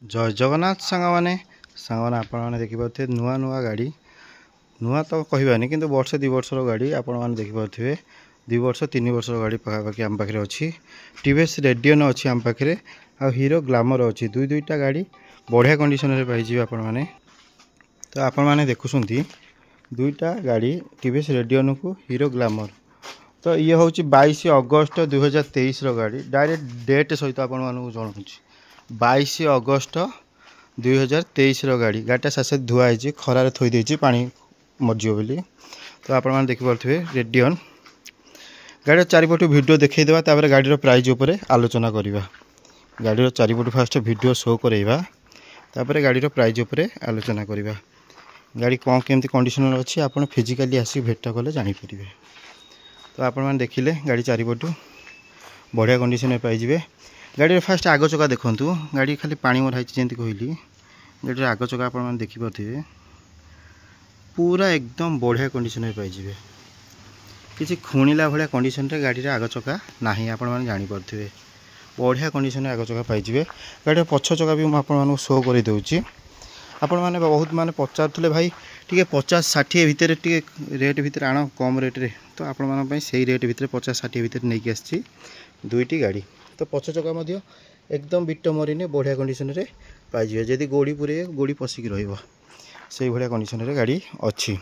जय जगन्नाथ सांगमाने आपण देखिपे नुआ नुआ गाड़ी नुआ तो कहबानी कि वर्षे 2 वर्षर गाड़ी आपण देखिपे 2 वर्ष 3 वर्षर गाड़ी पाखापाखि आम पाखे अच्छी टीवीएस रेडियन अच्छी आम पाखे आ हीरो ग्लामर अच्छी दुईटा गाड़ी बढ़िया कंडीशन रे पाई आपण मैंने तो आपण मैंने देखुंत दुईटा गाड़ी टीवीएस रेडियन को हीरो ग्लामर तो ये हूँ 22 अगस्त 2023 गाड़ी डायरेक्ट डेट सहित आपण मानक जनाऊँ 22 अगस्त 2023 गाड़ी गाड़ीटा सासे धुआई खरार थोड़ी पानी मरजियो बोली तो आपण मैंने देखिपे रेडियन गाड़ी चारिपटू वीडियो देखा तापर गाड़ी प्राइज उपर आलोचना करवा गाड़ी चारिपटू फास्ट वीडियो शो करवा तापर गाड़ी प्राइज उपर आलोचना करवा गाड़ी कौन केमती कंडीशन अच्छी आप फिजिकाली आसिक भेट कले जानीपर तो आपण मैंने देखिले गाड़ी चारिपटू बढ़िया कंडीशन पाइबे गाड़ी फास्ट आग चका देखूँ गाड़ी खाली पानी मराई जमी कहली गाड़ी आग चका आप देखिपे पूरा एकदम बढ़िया कंडीशन पाइबे किसी खुणिला भाया कंडीशन रे गाड़ी आग चका ना आपण मैंने जानीपे बढ़िया कंडीशन आग चका पाइबे गाड़ी पछ चका भी मुझे शो कर दूची आपण मैंने बहुत माने पचारे भाई टी 50-60 भितर टे रेट भितर आण कम रेट रे तो आपण मानी से रेट भितर 50-60 भितर नहीं कि आसी दुईटी गाड़ी तो पछ चका एकदम बिट मरीने बढ़िया कंडीशन रे पाइबे जदि गोड़ी पूरे गोड़ी पशिक रही भाया कंडीशन रे गाड़ी अच्छी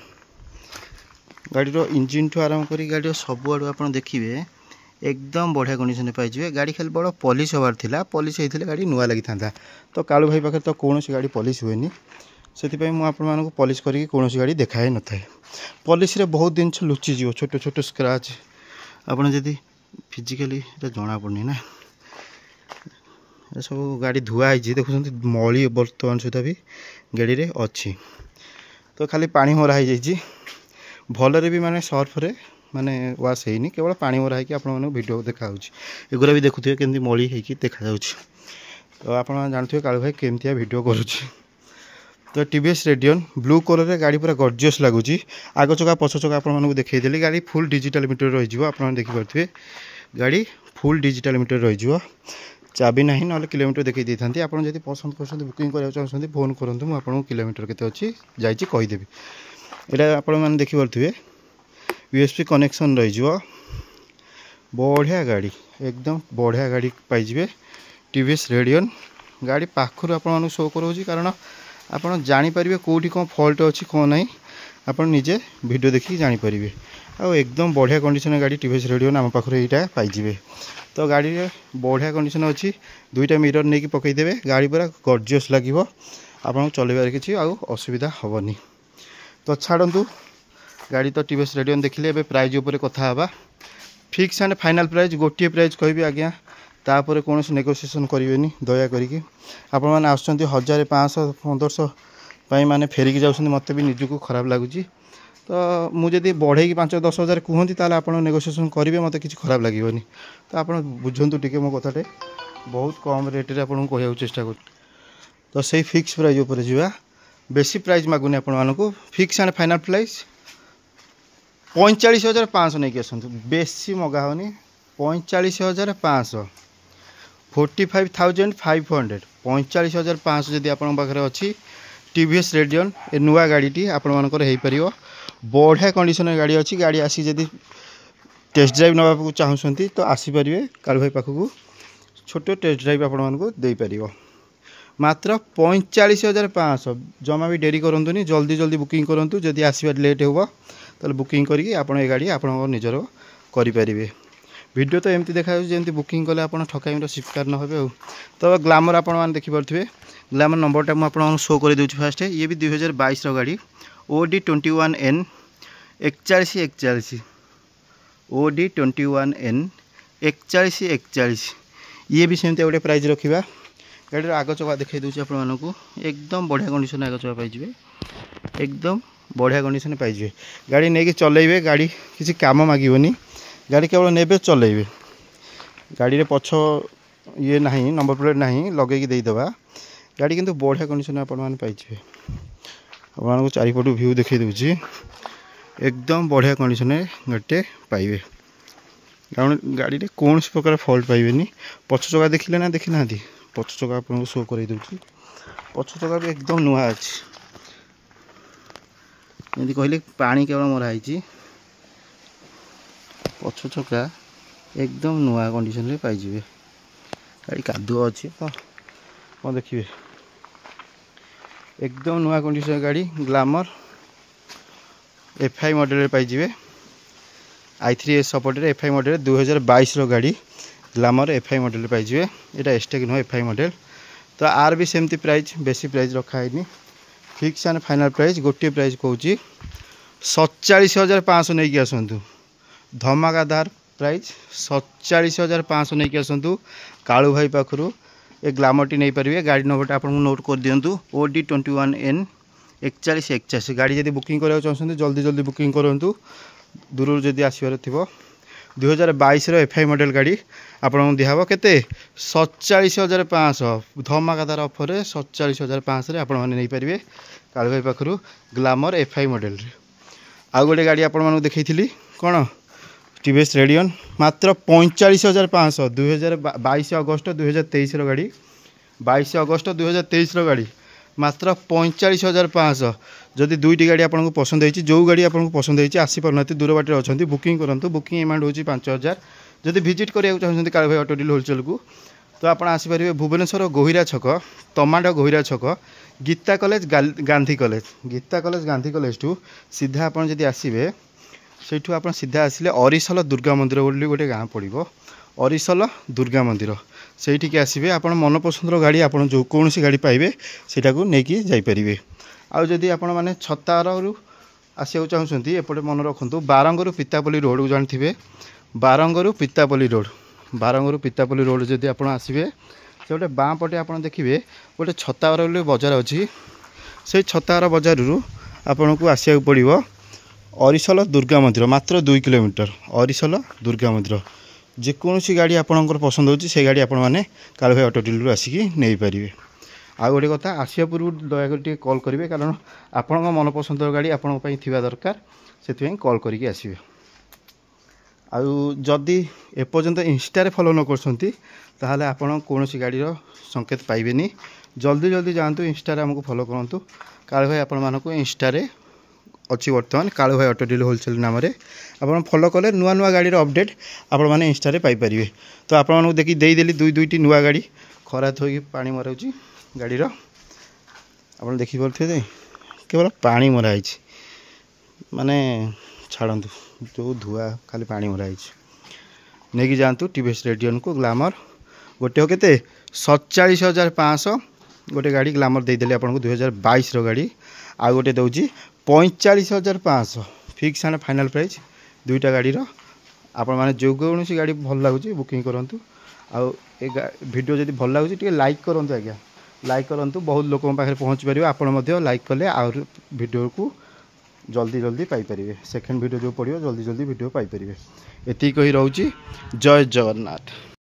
गाड़ी इंजिन ठू आरंभ कर गाड़ी सब आड़ आप देखिए एकदम बढ़िया कंडीशन पाइबे गाड़ी खाली बड़ पॉलिश होबार थिला पॉलिश होइथिले गाड़ी नुआ लगी था तो कालू भाई पाखे तो कौन गाड़ी पॉलिश हुएनी से मुझे पॉलिश करके कौन गाड़ी देखाए न था पॉलिश रे बहुत दिन लुचिज छोट छोट स्क्रैच आपड़ जदि फिजिकाली जना पड़नी ना सब गाड़ी धुआई देखुं मली बर्तमान सुधा भी गाड़ी रे अच्छी तो खाली पानी मरा हो भलरे भी माने सर्फ रे माने वाश है केवल पानी मरा है आप वीडियो देखा एगुरा भी देखुए केमती मली होगी देखा तो आप जानते कालू भाई केमतिया वीडियो करुच्ची तो टीवीएस रेडियन ब्लू कलर रे गाड़ी पूरा गॉर्जियस लगुच आग चका पछ चका आपको देखी गाड़ी फुल डिजिटल मीटर रही आप देखिपे गाड़ी फुल डिजिटल मीटर रही चाबी ना ना किलोमीटर देखी था आपड़ जब पसंद कर बुकिंग कराया चाहते फोन करूँ मुझे किलोमीटर केते अच्छी जादेवी यहाँ आपण देखिपे यूएसबी कनेक्शन रही बढ़िया गाड़ी एकदम बढ़िया गाड़ी पाइबे टीवीएस रेडियन गाड़ी पाखर आप शो करोची कारण आपड़ जानीपर कौटी कौन फल्ट अच्छी कौन ना आप निजे वीडियो देखिए जानीपर आ एकदम बढ़िया कंडीशन गाड़ी टीवीएस रेडियन आम पाखे यहाँ पाइबे तो गाड़ी बढ़िया कंडीशन अच्छी दुईटा मिरर नहीं कि पकईदेवे गाड़ी पूरा गॉर्जियस लगे आपको चलबार किसी असुविधा हेनी तो छाड़ू गाड़ी तो टीवीएस रेडियन देखिले एबे प्राइज उपर कथा हवा फिक्स एंड फाइनल प्राइज गोटे प्राइज कहबी आज्ञा तापर कौन नेगोशिएशन करेंगे दया करी आपण मैंने आसुँच 1500-1500 माने फेरिकी जाऊँ मत भी निजक खराब लगुच तो मुझे बढ़े 5-10 हज़ार कहती ताल आप नेगोशिएशन करेंगे मत कि खराब लगे तो आप बुझंतु टिके मो कथाटे बहुत कम रेट रे आपको कहूँ चेष्टा कर तो सही फिक्स प्राइज उपर जावा बेसी प्राइज मागुनि आपको फिक्स एंड फाइनल प्राइज 45,500 नहीं कि आसतु बेसी मगा होनी 45,500 45,500 45,500 जदि आप अच्छी टीवीएस रेडियन ए नुआ गाड़ी आपर हो बढ़िया कंडीशन गाड़ी अच्छी गाड़ी आसी जदि टेस्ट ड्राइव नाक चाहूँगी तो आसीपर कालू भाई पाखक छोट टेस्ट ड्राइव आपको मात्र 45,500 जमा भी डेरी करूँ जल्दी जल्दी बुकिंग करूँ जदि आसबार लेट हो तो बुकिंग करके आप गाड़ी आप निजर करें वीडियो तो एमती देखा जमी बुकिंग कले आप ठकाई शिकार न हो तो ग्लामर आपने देखिपे ग्लामर नंबरटा मुझे शो कर दूँ फास्ट ये भी 2022 गाड़ी OD21N 4141 OD21N 4141 ये भी सेमती गोटे प्राइज रखा गाड़ी आग चका देखा दूसरी आपको एकदम बढ़िया कंडीशन आग चका पाइबे एकदम बढ़िया कंडीशन पाइबे गाड़ी नहीं चलेबे गाड़ी किसी काम मांगनी गाड़ी केवल नेबे चलेबे गाड़ी रे पछ ये ना नंबर प्लेट ना लगे देदेबा गाड़ी किंतु बढ़िया कंडीशन आपने पाइबे आपको चारिपटू व्यू देखा दूसरी एकदम बढ़िया कंडीशन गाड़ीटे पाइबे कारण गाड़ी रे कौन प्रकार फल्ट पाइबेनी पछ चका देखिले ना देखी ना पछ चका आपको शो कर दूसरी पछ चका भी एकदम नुआ अच्छी जमी कहले पानी केवल मराई पछ चका एकदम नुआ कंडीशन रे पाइबे गाड़ी कादुआ अच्छी तो कौन देखिए एकदम नुआ कंडीशन गाड़ी ग्लैमर FI मॉडल पाइबे i3S सपोर्ट FI मॉडल 2022 रो गाड़ी ग्लैमर FI मॉडल पाइबे एटा एस्टेक नो FI मॉडल तो आर भी सेमती प्राइस बेसी प्राइस रखा है फिक्स एंड फाइनल प्राइस गोटे प्राइस कहूँ 47,500 नहीं कि आसतु धमाकादार प्राइस 47,500 नहीं कि आसतु कालू भाई पाखु ए ग्लैमर टी नहीं पारे गाड़ी नंबर आप नोट कर दिंतु OD21N 4181 गाड़ी जब बुकिंग कराया चाहते जल्दी जल्दी बुकिंग करूँ दूर जदि आसबार थी 2022 FI मॉडल गाड़ी आपको दिहब केते 47,500 धमाकादार ऑफर 47,500 आपण मैंने नहीं पारे कालू भाई पाखु ग्लैमर FI मॉडल आउ गोटे गाड़ी आपको देखी कौन TVS रेडियन मात्र 45,500 22 अगस्त 2023 गाड़ी 22 अगस्त 2023 गाड़ी मात्र 45,500 जदि दुईटी गाड़ी आपको पसंद होती जो गाड़ी आपको पसंद होती आसीपार दूर बाटे अच्छा बुकिंग करूँ बुकिंग अमाउंट हो 5,000 जदि विजिट करा चाहते कालू भाई ऑटो डील होलसेल को तो आप आसपारे भुवनेश्वर गोहिरा छक तमाडा गोहिरा छक गीता कॉलेज गांधी गांधी कॉलेज टू सीधा आप आसवे से आप सीधा आसिले अरिसल दुर्गा मंदिर बोली गोटे गाँ पड़ो अरिसल दुर्गा मंदिर से आसवे आप मनपसंद गाड़ी आप जो कौन गाड़ी पाइबे सेटा को लेकिन जापरें आदि आपण मैंने छतार आसा चाहते एपटे मन रखु बारंगरू पितापल्ली रोड को जानते बारंगरू पितापल्ली रोड जदि आप आसवे से गोटे बाँ पटे आप देखिए गोटे छतार बजार अच्छी से छतार बजार आपन को आसवा पड़ो अरिसल दुर्गा मंदिर मात्र 2 किलोमीटर अरिसल दुर्गा मंदिर जेकोसी गाड़ी आपंकर पसंद होची से गाड़ी आपण मैंने कालू भाई ऑटो डीलर आसिकी नहीं पारे आ गोटे कथा आसिया पूर्व दयाकोरी कॉल करेंगे कारण आपण मनपसंद गाड़ी आपण दरकार से कॉल करके आसवे आदि एपर्यंत इंस्टा फॉलो न कर आपण कौन गाड़ी संकेत पाइबेनी जल्दी जल्दी जातु इंस्टा आमको फॉलो करूँ कालू भाई आपण मानक इंस्टा अच्छी बर्तमान कालू भाई ऑटो डील होलसेल नाम आप फॉलो कले नुआ नुआ गाड़ी अपडेट आपण मैंने इंस्टा पाइपर तो आपको देखी देदेली दुईटी नुआ गाड़ी खरा थोड़ी पानी मराऊँ गाड़ी आप देखिपे केवल पानी मराई माने छाड़ू जो धुआ खाली पानी मराई नहीं कि जातु TVS रेडियन को ग्लैमर गोटे हो केते 47,500 गोटे गाड़ी ग्लैमर देदेली आपको 2022 गाड़ी आ गोटे दूसरी 45,500 फिक्स एंड फाइनल प्राइस दुईटा गाड़ी आपण मैंने जो कौन गाड़ी भल लगुच बुकिंग करूँ आउ वीडियो जब भल लगुच लाइक करूँ आज्ञा लाइक करूँ बहुत लोगों पाखे पहुँच पारे आपड़ लाइक कले आ वीडियो को जल्दी जल्दी पाइपर सेकेंड वीडियो जो पड़ो जल्दी जल्दी वीडियो पाइपर एति कही रोची जय जगन्नाथ।